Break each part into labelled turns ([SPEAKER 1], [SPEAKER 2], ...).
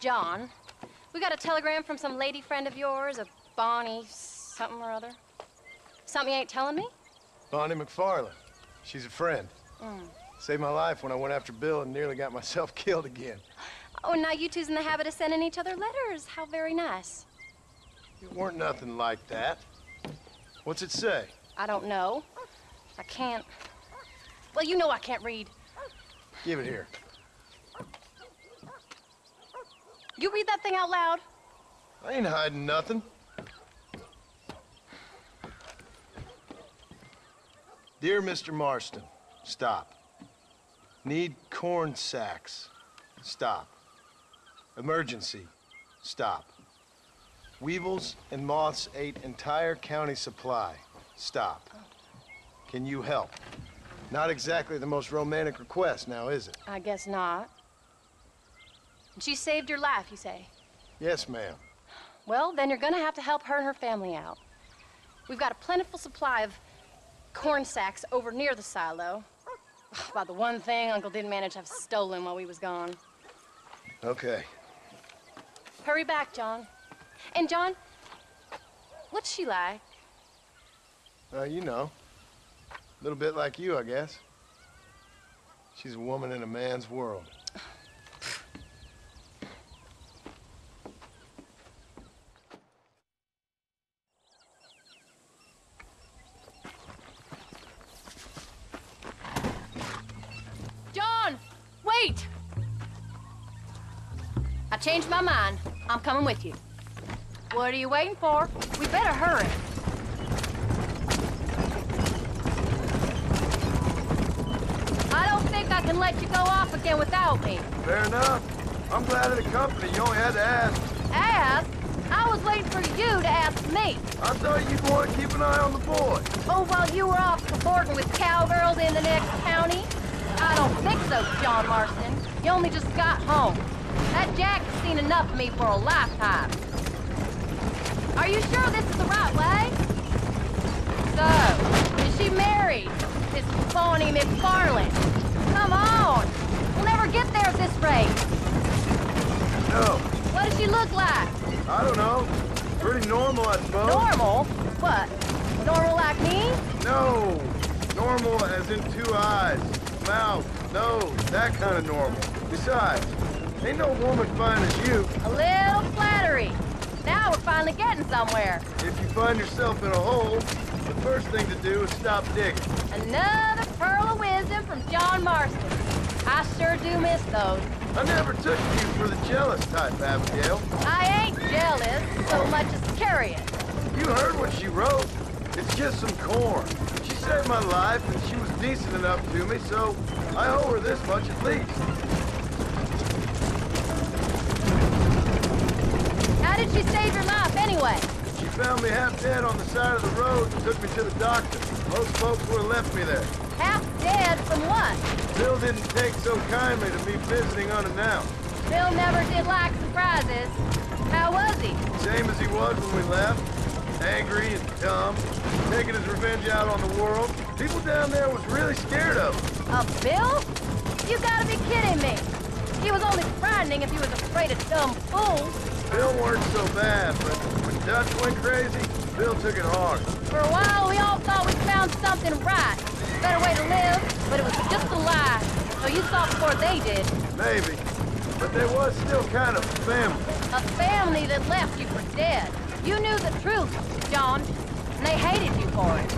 [SPEAKER 1] John, we got a telegram from some lady friend of yours, a Bonnie something or other. Something you ain't telling me?
[SPEAKER 2] Bonnie McFarland. She's a friend. Saved my life when I went after Bill and nearly got myself killed again.
[SPEAKER 1] Oh, now you two's in the habit of sending each other letters. How very nice.
[SPEAKER 2] It weren't nothing like that. What's it say?
[SPEAKER 1] I don't know. I can't. Well, you know I can't read.
[SPEAKER 2] Give it here.
[SPEAKER 1] You read that thing out loud?
[SPEAKER 2] I ain't hiding nothing. Dear Mr. Marston, stop. Need corn sacks. Stop. Emergency. Stop. Weevils and moths ate entire county supply. Stop. Can you help? Not exactly the most romantic request now, is it?
[SPEAKER 1] I guess not. And she saved your life, you say?
[SPEAKER 2] Yes, ma'am.
[SPEAKER 1] Well, then you're gonna have to help her and her family out. We've got a plentiful supply of corn sacks over near the silo. About the one thing Uncle didn't manage to have stolen while we was gone.
[SPEAKER 2] Okay.
[SPEAKER 1] Hurry back, John. And John, what's she like?
[SPEAKER 2] You know. A little bit like you, I guess. She's a woman in a man's world.
[SPEAKER 1] John, wait! I changed my mind. I'm coming with you. What are you waiting for? We better hurry. I don't think I can let you go off again without me.
[SPEAKER 2] Fair enough. I'm glad of the company. You only had to ask.
[SPEAKER 1] Ask? I was waiting for you to ask me.
[SPEAKER 2] I thought you'd want to keep an eye on the boy.
[SPEAKER 1] Oh, while you were off cavorting with cowgirls in the next county? I don't think so, John Marston. You only just got home. That Jack has seen enough of me for a lifetime. Are you sure this is the right way? So, is she married? This Bonnie McFarland? Come on! We'll never get there at this rate.
[SPEAKER 2] No.
[SPEAKER 1] What does she look like?
[SPEAKER 2] I don't know. Pretty normal, I suppose.
[SPEAKER 1] Normal? What? Normal like me?
[SPEAKER 2] No. Normal as in 2 eyes, mouth, nose, that kind of normal. Besides, ain't no woman fine as you.
[SPEAKER 1] A little flattery. Now we're finally getting somewhere.
[SPEAKER 2] If you find yourself in a hole, the first thing to do is stop digging.
[SPEAKER 1] Another pearl of wisdom from John Marston. I sure do miss those.
[SPEAKER 2] I never took you for the jealous type, Abigail.
[SPEAKER 1] I ain't jealous so much as curious.
[SPEAKER 2] You heard what she wrote. It's just some corn. She saved my life, and she was decent enough to me, so I owe her this much at least.
[SPEAKER 1] How did she save your life anyway?
[SPEAKER 2] She found me half dead on the side of the road and took me to the doctor. Most folks would have left me there.
[SPEAKER 1] Half dead from what?
[SPEAKER 2] Bill didn't take so kindly to me visiting unannounced.
[SPEAKER 1] Bill never did like surprises. How was he?
[SPEAKER 2] Same as he was when we left. Angry and dumb, taking his revenge out on the world. People down there was really scared of him.
[SPEAKER 1] Of Bill? You gotta be kidding me. He was only frightening if he was afraid of dumb fools.
[SPEAKER 2] Bill weren't so bad, but when Dutch went crazy, Bill took it hard.
[SPEAKER 1] For a while, we all thought we'd found something right. Better way to live, but it was just a lie. So you saw before they did.
[SPEAKER 2] Maybe. But there was still kind of family.
[SPEAKER 1] A family that left you for dead. You knew the truth, John, and they hated you for it.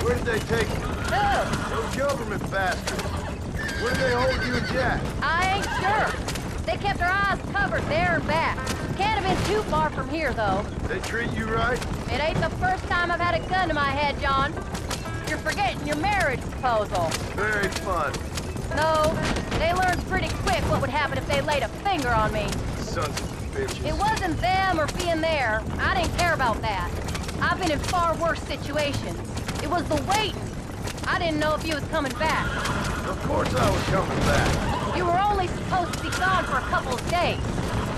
[SPEAKER 2] Where did they take you?
[SPEAKER 1] Who?
[SPEAKER 2] Those government bastards. Where did they hold you and Jack?
[SPEAKER 1] I ain't sure. They kept their eyes covered there and back. Can't have been too far from here, though.
[SPEAKER 2] They treat you right?
[SPEAKER 1] It ain't the first time I've had a gun to my head, John. You're forgetting your marriage proposal.
[SPEAKER 2] Very fun.
[SPEAKER 1] No, they learned pretty quick what would happen if they laid a finger on me.
[SPEAKER 2] Sons of bitches.
[SPEAKER 1] It wasn't them or being there. I didn't care about that. I've been in far worse situations. It was the waiting. I didn't know if you was coming back.
[SPEAKER 2] Of course I was coming back.
[SPEAKER 1] You were only supposed to be gone for a couple of days.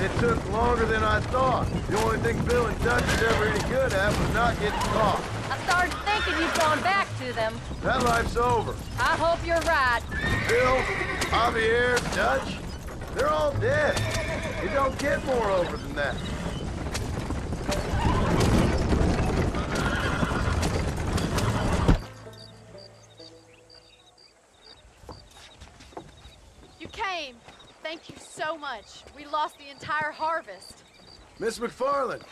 [SPEAKER 2] It took longer than I thought. The only thing Bill and Dutch was ever any good at was not getting caught.
[SPEAKER 1] I started thinking you'd gone back to them.
[SPEAKER 2] That life's over.
[SPEAKER 1] I hope you're right.
[SPEAKER 2] Bill, Javier, Dutch, they're all dead. It don't get more over than that.
[SPEAKER 3] You came. Thank you so much. We lost the entire harvest.
[SPEAKER 2] Miss McFarland,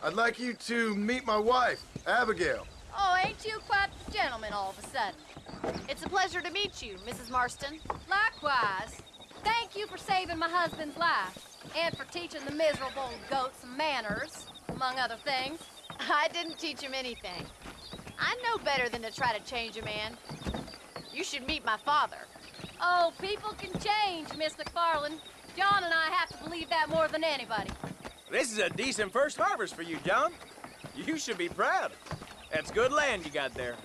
[SPEAKER 2] I'd like you to meet my wife, Abigail.
[SPEAKER 1] Oh, ain't you quite the gentleman all of a sudden?
[SPEAKER 3] It's a pleasure to meet you, Mrs. Marston.
[SPEAKER 1] Likewise. Thank you for saving my husband's life, and for teaching the miserable goat some manners, among other things.
[SPEAKER 3] I didn't teach him anything. I know better than to try to change a man. You should meet my father.
[SPEAKER 1] Oh, people can change, Miss McFarland. John and I have to believe that more than anybody.
[SPEAKER 4] This is a decent first harvest for you, John. You should be proud. That's good land you got there.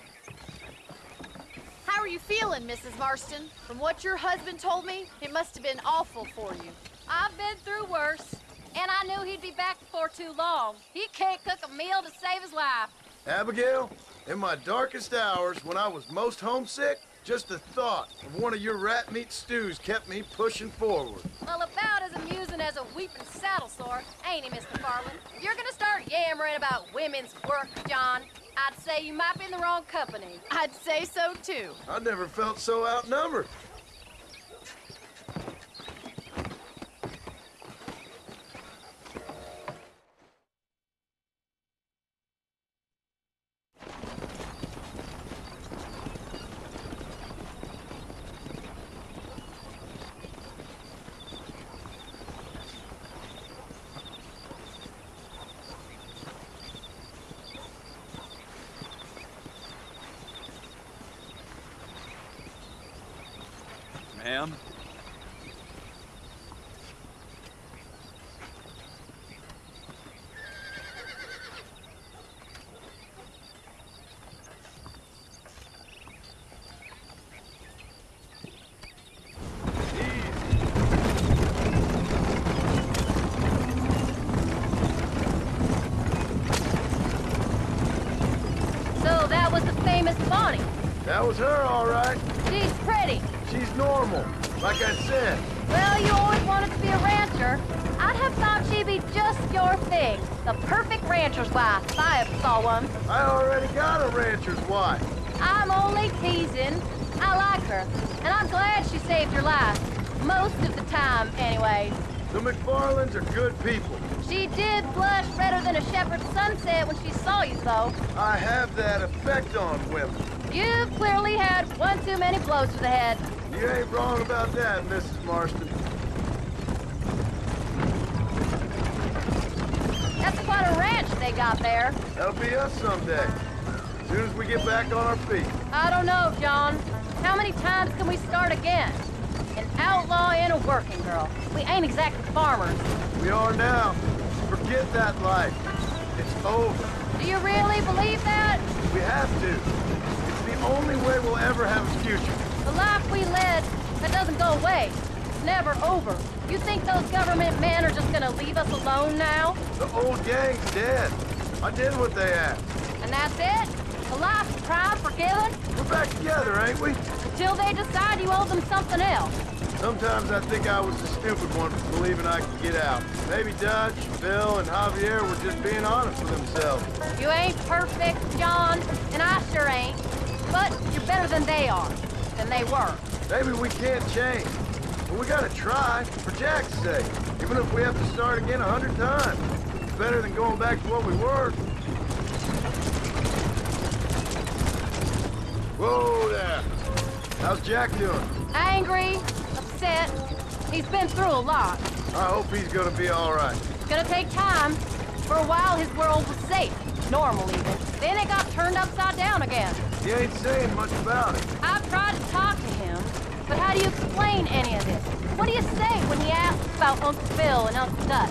[SPEAKER 3] How are you feeling, Mrs. Marston? From what your husband told me, it must have been awful for you.
[SPEAKER 1] I've been through worse, and I knew he'd be back before too long. He can't cook a meal to save his life.
[SPEAKER 2] Abigail, in my darkest hours, when I was most homesick, just the thought of one of your rat meat stews kept me pushing forward.
[SPEAKER 1] Well, about as amusing as a weeping saddle sore, ain't he, Miss McFarland? If you're gonna start yammering about women's work, John, I'd say you might be in the wrong company.
[SPEAKER 3] I'd say so, too.
[SPEAKER 2] I never felt so outnumbered.
[SPEAKER 4] Ma'am?
[SPEAKER 1] So that was the famous Bonnie.
[SPEAKER 2] That was her, all right.
[SPEAKER 1] She's pretty.
[SPEAKER 2] She's normal, like I said.
[SPEAKER 1] Well, you always wanted to be a rancher. I'd have thought she'd be just your thing. The perfect rancher's wife, if I ever saw one.
[SPEAKER 2] I already got a rancher's wife.
[SPEAKER 1] I'm only teasing. I like her, and I'm glad she saved your life. Most of the time, anyways.
[SPEAKER 2] The McFarlands are good people.
[SPEAKER 1] She did blush redder than a shepherd's sunset when she saw you, though.
[SPEAKER 2] I have that effect on women.
[SPEAKER 1] You've clearly had one too many blows to the head.
[SPEAKER 2] You ain't wrong about that, Mrs. Marston.
[SPEAKER 1] That's quite a ranch they got there.
[SPEAKER 2] That'll be us someday. As soon as we get back on our feet.
[SPEAKER 1] I don't know, John. How many times can we start again? An outlaw and a working girl. We ain't exactly farmers.
[SPEAKER 2] We are now. Forget that life. It's over.
[SPEAKER 1] Do you really believe that?
[SPEAKER 2] We have to. It's the only way we'll ever have a future.
[SPEAKER 1] The life we led, that doesn't go away. It's never over. You think those government men are just gonna leave us alone now?
[SPEAKER 2] The old gang's dead. I did what they asked.
[SPEAKER 1] And that's it? The life of crime forgiven?
[SPEAKER 2] We're back together, ain't we?
[SPEAKER 1] Until they decide you owe them something else.
[SPEAKER 2] Sometimes I think I was the stupid one for believing I could get out. Maybe Dutch, Bill, and Javier were just being honest with themselves.
[SPEAKER 1] You ain't perfect, John, and I sure ain't. But you're better than they are. Than they were.
[SPEAKER 2] Maybe we can't change. But we gotta try, for Jack's sake. Even if we have to start again 100 times. It's better than going back to what we were. Whoa there. How's Jack doing?
[SPEAKER 1] Angry, upset. He's been through a lot.
[SPEAKER 2] I hope he's gonna be all right.
[SPEAKER 1] It's gonna take time. For a while, his world was safe. Normal, even. Then it got turned upside down again.
[SPEAKER 2] He ain't saying much about it.
[SPEAKER 1] I've tried to talk to him, but how do you explain any of this? What do you say when he asks about Uncle Phil and Uncle Dutch?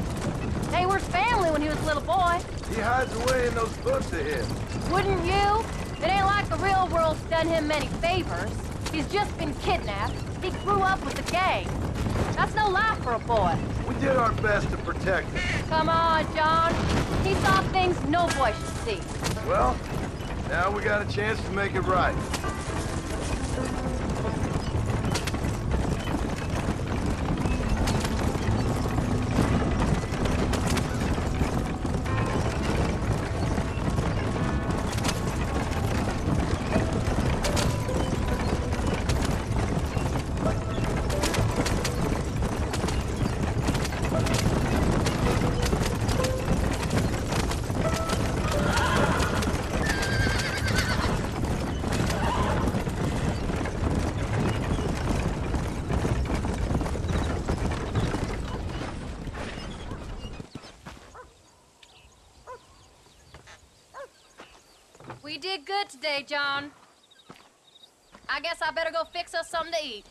[SPEAKER 1] They were his family when he was a little boy.
[SPEAKER 2] He hides away in those books of his.
[SPEAKER 1] Wouldn't you? It ain't like the real world's done him many favors. He's just been kidnapped. He grew up with the gang. That's no life for a boy.
[SPEAKER 2] We did our best to protect him.
[SPEAKER 1] Come on, John. He saw things no boy should see.
[SPEAKER 2] Well, Now we got a chance to make it right.
[SPEAKER 1] We did good today, John. I guess I better go fix us something to eat.